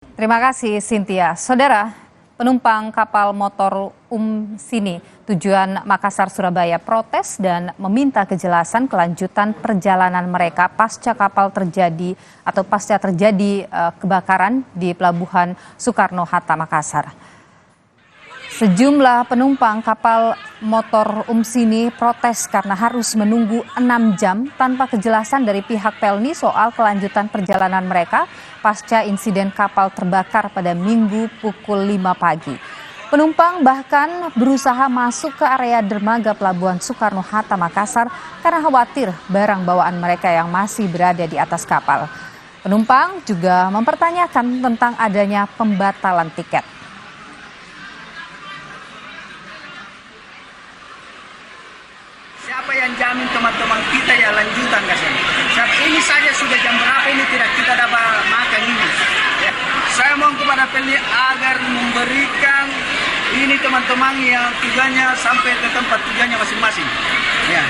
Terima kasih Cynthia. Saudara, penumpang kapal motor Sini tujuan Makassar Surabaya protes dan meminta kejelasan kelanjutan perjalanan mereka pasca terjadi kebakaran di Pelabuhan Soekarno-Hatta Makassar. Sejumlah penumpang kapal motor Sini protes karena harus menunggu 6 jam tanpa kejelasan dari pihak Pelni soal kelanjutan perjalanan mereka pasca insiden kapal terbakar pada Minggu pukul 5 pagi. Penumpang bahkan berusaha masuk ke area dermaga Pelabuhan Soekarno-Hatta Makassar karena khawatir barang bawaan mereka yang masih berada di atas kapal. Penumpang juga mempertanyakan tentang adanya pembatalan tiket. Siapa yang jamin teman-teman kita ya lanjutan kasih? Saat ini saja sudah jam berapa ini tidak kita dapat makan ini. Ya. Saya mohon kepada Pelni agar memberikan ini teman-teman yang tujuannya sampai ke tempat tujuannya masing-masing. Ya.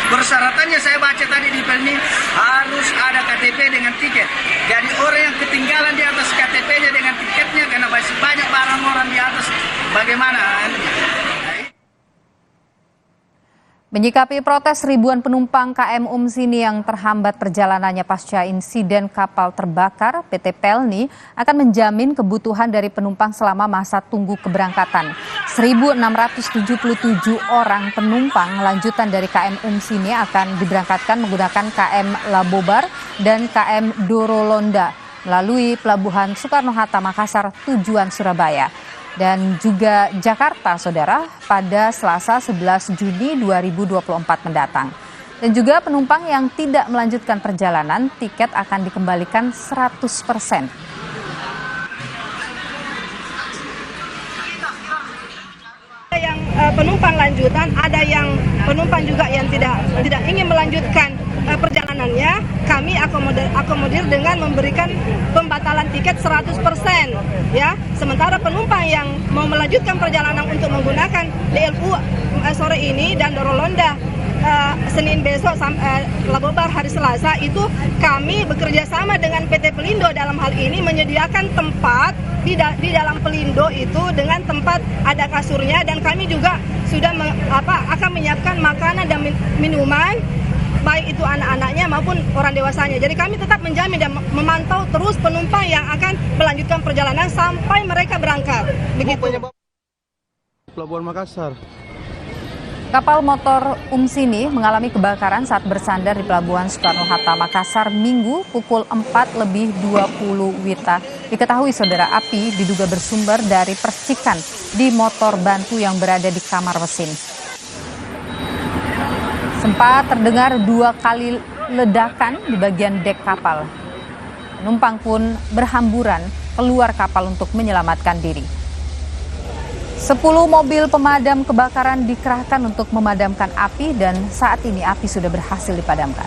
Persyaratannya saya baca tadi di Pelni harus ada KTP dengan tiket. Jadi orang yang ketinggalan di atas KTP-nya dengan tiketnya karena masih banyak barang orang di atas. Bagaimana? Menyikapi protes ribuan penumpang KM Sini yang terhambat perjalanannya pasca insiden kapal terbakar, PT Pelni akan menjamin kebutuhan dari penumpang selama masa tunggu keberangkatan. 1.677 orang penumpang lanjutan dari KM Sini akan diberangkatkan menggunakan KM Labobar dan KM Dorolonda melalui Pelabuhan Soekarno-Hatta Makassar tujuan Surabaya dan juga Jakarta, saudara, pada Selasa 11 Juni 2024 mendatang. Dan juga penumpang yang tidak melanjutkan perjalanan, tiket akan dikembalikan 100%. Ada yang penumpang lanjutan, ada yang penumpang juga yang tidak ingin melanjutkan perjalanannya. Kami akomodir dengan memberikan pembatalan tiket 100%, ya. Sementara penumpang yang mau melanjutkan perjalanan untuk menggunakan DLU sore ini dan Dorolonda Senin besok Labobar hari Selasa, itu kami bekerja sama dengan PT Pelindo dalam hal ini menyediakan tempat di dalam Pelindo itu dengan tempat ada kasurnya, dan kami juga sudah akan menyiapkan makanan dan minuman baik itu anak-anaknya maupun orang dewasanya. Jadi kami tetap menjamin dan memantau terus penumpang yang akan melanjutkan perjalanan sampai mereka berangkat. Begitu. Pelabuhan Makassar. Kapal motor Sini mengalami kebakaran saat bersandar di Pelabuhan Soekarno-Hatta Makassar Minggu pukul 4:20 WITA. Diketahui, saudara, api diduga bersumber dari percikan di motor bantu yang berada di kamar mesin. Sempat terdengar 2 kali ledakan di bagian dek kapal. Penumpang pun berhamburan keluar kapal untuk menyelamatkan diri. 10 mobil pemadam kebakaran dikerahkan untuk memadamkan api dan saat ini api sudah berhasil dipadamkan.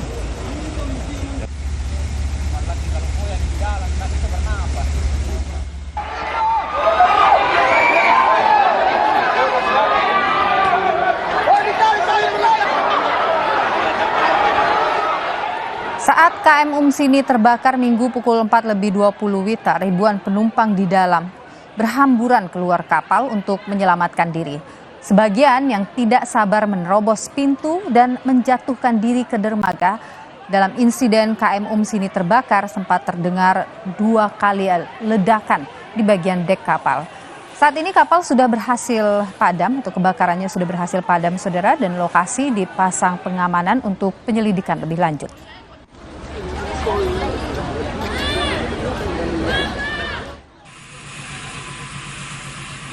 Saat KM Sini terbakar Minggu pukul 4:20 WITA, ribuan penumpang di dalam berhamburan keluar kapal untuk menyelamatkan diri. Sebagian yang tidak sabar menerobos pintu dan menjatuhkan diri ke dermaga. Dalam insiden KM Sini terbakar sempat terdengar 2 kali ledakan di bagian dek kapal. Saat ini kapal sudah berhasil padam, atau kebakarannya sudah berhasil padam, saudara, dan lokasi dipasang pengamanan untuk penyelidikan lebih lanjut.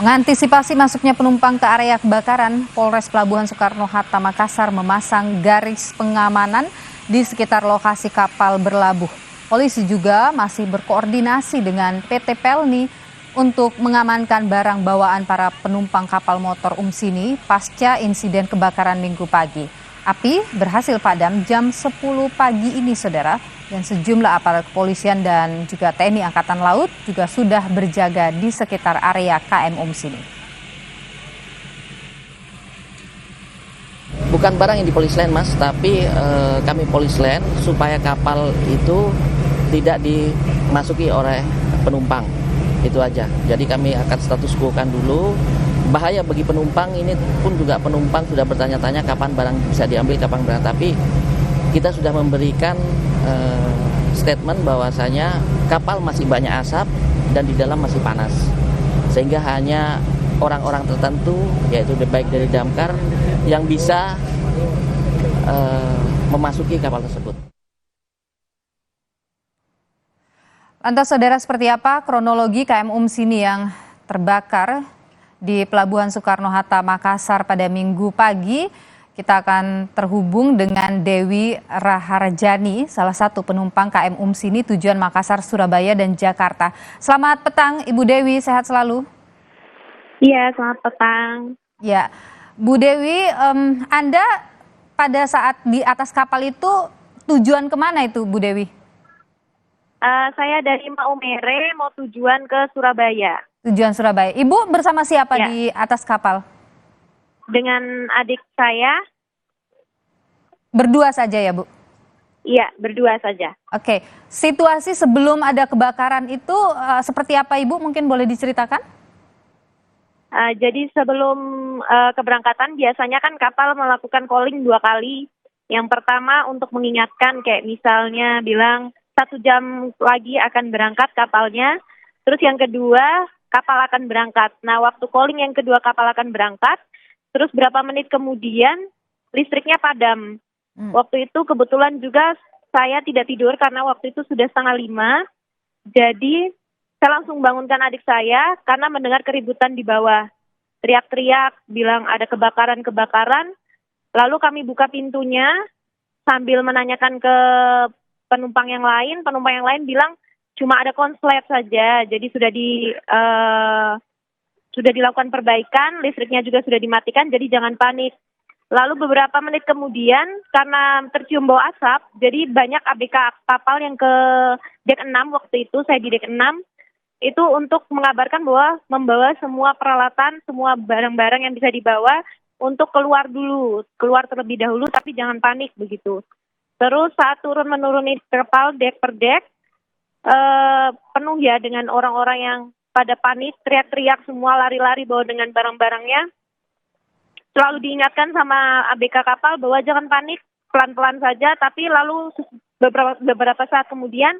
Mengantisipasi masuknya penumpang ke area kebakaran, Polres Pelabuhan Soekarno-Hatta Makassar memasang garis pengamanan di sekitar lokasi kapal berlabuh. Polisi juga masih berkoordinasi dengan PT Pelni untuk mengamankan barang bawaan para penumpang kapal motor Sini pasca insiden kebakaran Minggu pagi. Api berhasil padam jam 10 pagi ini, saudara, dan sejumlah aparat kepolisian dan juga TNI Angkatan Laut juga sudah berjaga di sekitar area KM Sini. Bukan barang yang di polis lain, Mas, tapi kami polis lain supaya kapal itu tidak dimasuki oleh penumpang. Itu aja. Jadi kami akan status quo-kan dulu. Bahaya bagi penumpang, ini pun juga penumpang sudah bertanya-tanya kapan barang bisa diambil, kapan barang. Tapi kita sudah memberikan statement bahwasanya kapal masih banyak asap dan di dalam masih panas. Sehingga hanya orang-orang tertentu, yaitu baik dari damkar, yang bisa memasuki kapal tersebut. Lantas saudara, seperti apa kronologi KM Umsini yang terbakar di Pelabuhan Soekarno-Hatta, Makassar pada Minggu pagi? Kita akan terhubung dengan Dewi Raharjani, salah satu penumpang KM Umsini tujuan Makassar, Surabaya, dan Jakarta. Selamat petang Ibu Dewi, sehat selalu. Iya, selamat petang. Ya, Bu Dewi, Anda pada saat di atas kapal itu tujuan kemana itu Bu Dewi? Saya dari Maumere mau tujuan ke Surabaya. Tujuan Surabaya. Ibu bersama siapa Ya. di atas kapal? Dengan adik saya. Berdua saja ya Bu? Iya, berdua saja. Oke, situasi sebelum ada kebakaran itu seperti apa Ibu? Mungkin boleh diceritakan? Jadi sebelum keberangkatan biasanya kan kapal melakukan calling 2 kali. Yang pertama untuk mengingatkan, kayak misalnya bilang 1 jam lagi akan berangkat kapalnya. Terus yang kedua, kapal akan berangkat. Nah, waktu calling yang kedua kapal akan berangkat, terus berapa menit kemudian listriknya padam. Waktu itu kebetulan juga saya tidak tidur karena waktu itu sudah 4:30. Jadi saya langsung bangunkan adik saya karena mendengar keributan di bawah. Teriak-teriak, bilang ada kebakaran. Lalu kami buka pintunya sambil menanyakan ke penumpang yang lain bilang cuma ada konslet saja. Jadi sudah dilakukan perbaikan, listriknya juga sudah dimatikan, jadi jangan panik. Lalu beberapa menit kemudian karena tercium bau asap, jadi banyak ABK kapal yang ke dek 6 waktu itu, saya di dek 6, itu untuk mengabarkan bahwa membawa semua peralatan, semua barang-barang yang bisa dibawa untuk keluar terlebih dahulu, tapi jangan panik begitu. Terus saat menuruni kapal dek per dek, penuh ya dengan orang-orang yang pada panik, teriak-teriak semua, lari-lari bawa dengan barang-barangnya. Selalu diingatkan sama ABK kapal bahwa jangan panik, pelan-pelan saja, tapi lalu beberapa saat kemudian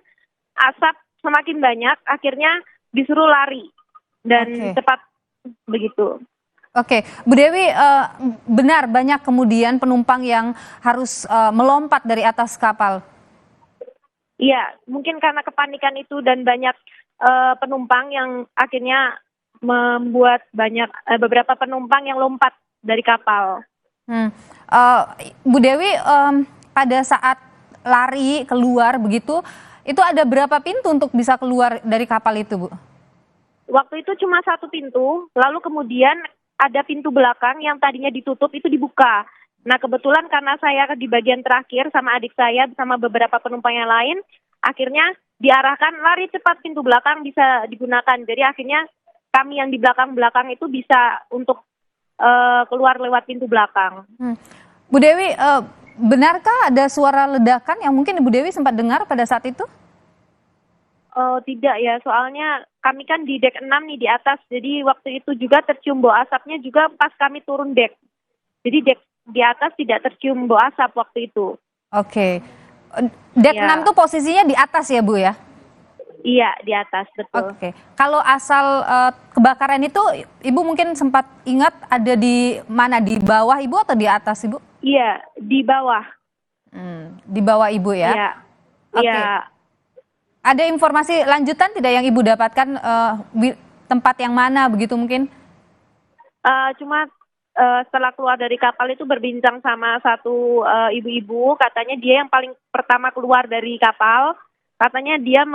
asap semakin banyak, akhirnya disuruh lari dan cepat begitu. Oke, Bu Dewi, benar banyak kemudian penumpang yang harus melompat dari atas kapal. Iya, mungkin karena kepanikan itu dan banyak penumpang yang akhirnya membuat beberapa penumpang yang lompat dari kapal. Bu Dewi, pada saat lari keluar begitu, itu ada berapa pintu untuk bisa keluar dari kapal itu, Bu? Waktu itu cuma 1 pintu, lalu kemudian ada pintu belakang yang tadinya ditutup itu dibuka. Nah, kebetulan karena saya di bagian terakhir sama adik saya bersama beberapa penumpang yang lain, akhirnya diarahkan lari cepat, pintu belakang bisa digunakan. Jadi akhirnya kami yang di belakang-belakang itu bisa untuk keluar lewat pintu belakang. Bu Dewi, benarkah ada suara ledakan yang mungkin Ibu Dewi sempat dengar pada saat itu? Tidak ya, soalnya kami kan di dek 6 nih di atas, jadi waktu itu juga tercium bau asapnya juga pas kami turun dek. Jadi dek di atas tidak tercium bau asap waktu itu. Oke. Dek 6 tuh posisinya di atas ya Bu ya? Iya, di atas, betul. Oke. Kalau asal kebakaran itu Ibu mungkin sempat ingat ada di mana? Di bawah Ibu atau di atas Ibu? Iya, di bawah. Di bawah Ibu ya? Iya. Oke. Iya. Ada informasi lanjutan tidak yang Ibu dapatkan tempat yang mana begitu mungkin? Cuma setelah keluar dari kapal itu berbincang sama satu ibu-ibu, katanya dia yang paling pertama keluar dari kapal. Katanya dia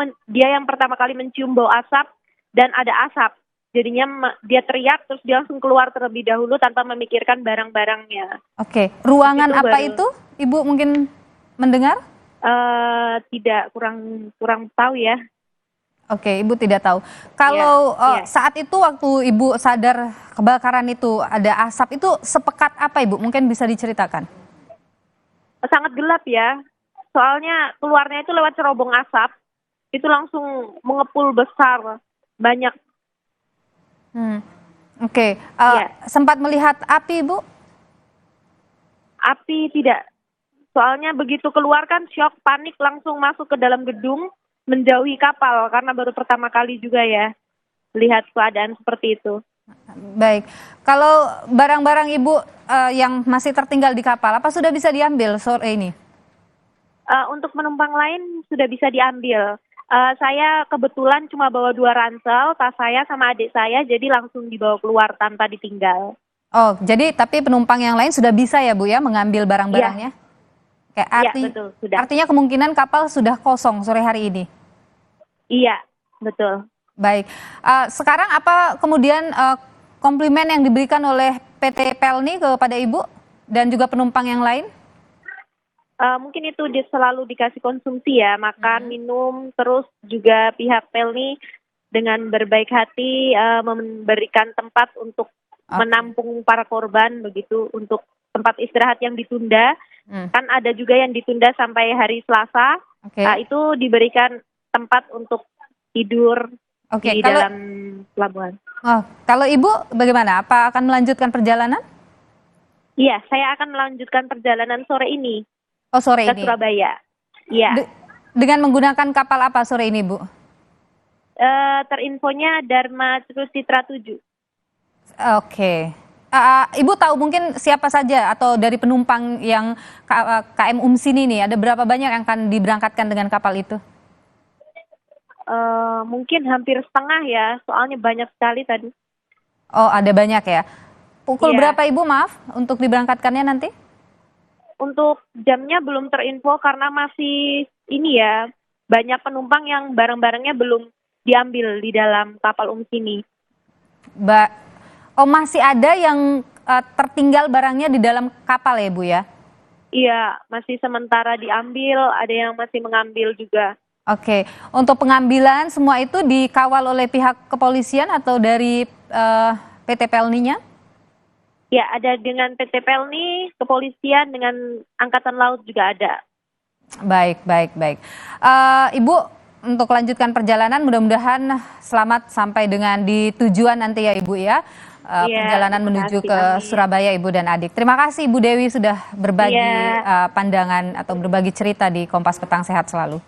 yang pertama kali mencium bau asap dan ada asap. Jadinya dia teriak terus dia langsung keluar terlebih dahulu tanpa memikirkan barang-barangnya. Oke, ruangan itu apa itu? Ibu mungkin mendengar? Tidak, kurang tahu ya. Oke, Ibu tidak tahu. Kalau saat itu waktu Ibu sadar kebakaran itu ada asap, itu sepekat apa Ibu? Mungkin bisa diceritakan. Sangat gelap ya. Soalnya keluarnya itu lewat cerobong asap. Itu langsung mengepul besar. banyak. Oke. Iya. Sempat melihat api, Bu? Api tidak. Soalnya begitu keluar kan shock, panik, langsung masuk ke dalam gedung, menjauhi kapal karena baru pertama kali juga ya lihat keadaan seperti itu. Baik. Kalau barang-barang Ibu yang masih tertinggal di kapal, apa sudah bisa diambil sore ini? Untuk penumpang lain sudah bisa diambil. Saya kebetulan cuma bawa 2 ransel, tas saya sama adik saya, jadi langsung dibawa keluar tanpa ditinggal. Oh, jadi tapi penumpang yang lain sudah bisa ya Bu ya mengambil barang-barangnya? Kayak Betul, sudah. artinya kemungkinan kapal sudah kosong sore hari ini? Iya, betul. Baik. Sekarang apa kemudian komplimen yang diberikan oleh PT Pelni kepada Ibu dan juga penumpang yang lain? Mungkin itu selalu dikasih konsumsi ya, makan, minum, terus juga pihak Pelni dengan berbaik hati memberikan tempat untuk menampung para korban begitu, untuk tempat istirahat yang ditunda. Kan ada juga yang ditunda sampai hari Selasa. Itu diberikan tempat untuk tidur di dalam pelabuhan. Kalau Ibu bagaimana? Apa akan melanjutkan perjalanan? Iya, saya akan melanjutkan perjalanan sore ini. Oh, sore ke ini. Surabaya. Iya. Dengan menggunakan kapal apa sore ini, Bu? Terinfonya Dharma Citra 7. Oke. Ibu tahu mungkin siapa saja atau dari penumpang yang KM Umsini ini ada berapa banyak yang akan diberangkatkan dengan kapal itu? Mungkin hampir setengah ya, soalnya banyak sekali tadi. Oh, ada banyak ya. Pukul Iya. berapa Ibu, maaf, untuk diberangkatkannya nanti? Untuk jamnya belum terinfo karena masih ini ya, banyak penumpang yang barang-barangnya belum diambil di dalam kapal Umsini. Masih ada yang tertinggal barangnya di dalam kapal ya Bu ya? Iya, masih sementara diambil, ada yang masih mengambil juga. Oke, untuk pengambilan semua itu dikawal oleh pihak kepolisian atau dari PT Pelni-nya? Ya, ada dengan PT Pelni, kepolisian, dengan Angkatan Laut juga ada. Baik. Ibu, untuk lanjutkan perjalanan mudah-mudahan selamat sampai dengan di tujuan nanti ya Ibu ya. Perjalanan menuju ke Surabaya Ibu dan adik. Terima kasih Ibu Dewi sudah berbagi pandangan atau berbagi cerita di Kompas Petang. Sehat selalu.